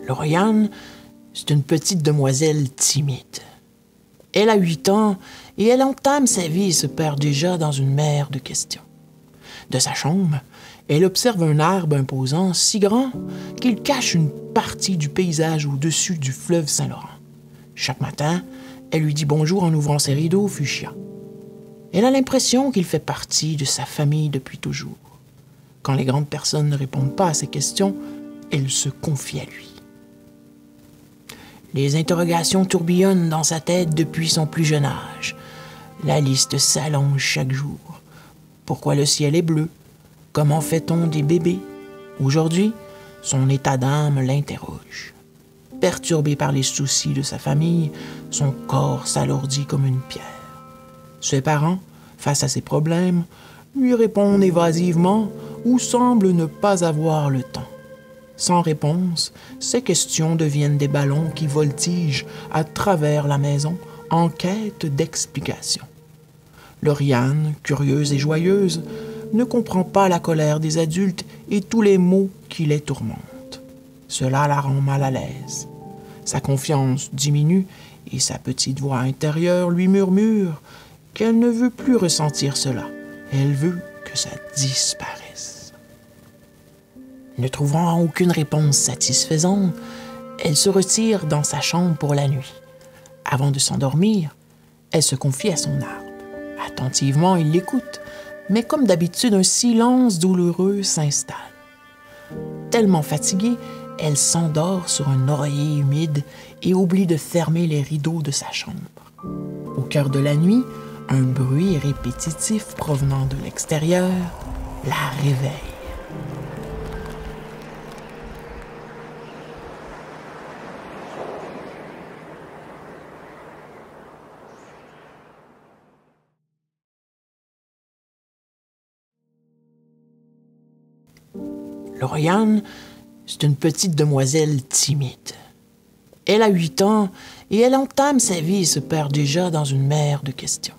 Lauriane, c'est une petite demoiselle timide. Elle a 8 ans et elle entame sa vie et se perd déjà dans une mer de questions. De sa chambre, elle observe un arbre imposant si grand qu'il cache une partie du paysage au-dessus du fleuve Saint-Laurent. Chaque matin, elle lui dit bonjour en ouvrant ses rideaux fuchsia. Elle a l'impression qu'il fait partie de sa famille depuis toujours. Quand les grandes personnes ne répondent pas à ses questions, elle se confie à lui. Les interrogations tourbillonnent dans sa tête depuis son plus jeune âge. La liste s'allonge chaque jour. Pourquoi le ciel est bleu? Comment fait-on des bébés? Aujourd'hui, son état d'âme l'interroge. Perturbé par les soucis de sa famille, son corps s'alourdit comme une pierre. Ses parents, face à ses problèmes, lui répondent évasivement ou semblent ne pas avoir le temps. Sans réponse, ces questions deviennent des ballons qui voltigent à travers la maison en quête d'explications. Lauriane, curieuse et joyeuse, ne comprend pas la colère des adultes et tous les maux qui les tourmentent. Cela la rend mal à l'aise. Sa confiance diminue et sa petite voix intérieure lui murmure qu'elle ne veut plus ressentir cela. Elle veut que ça disparaisse. Ne trouvant aucune réponse satisfaisante, elle se retire dans sa chambre pour la nuit. Avant de s'endormir, elle se confie à son arbre. Attentivement, il l'écoute, mais comme d'habitude, un silence douloureux s'installe. Tellement fatiguée, elle s'endort sur un oreiller humide et oublie de fermer les rideaux de sa chambre. Au cœur de la nuit, un bruit répétitif provenant de l'extérieur la réveille. Lauriane, c'est une petite demoiselle timide. Elle a 8 ans et elle entame sa vie et se perd déjà dans une mer de questions.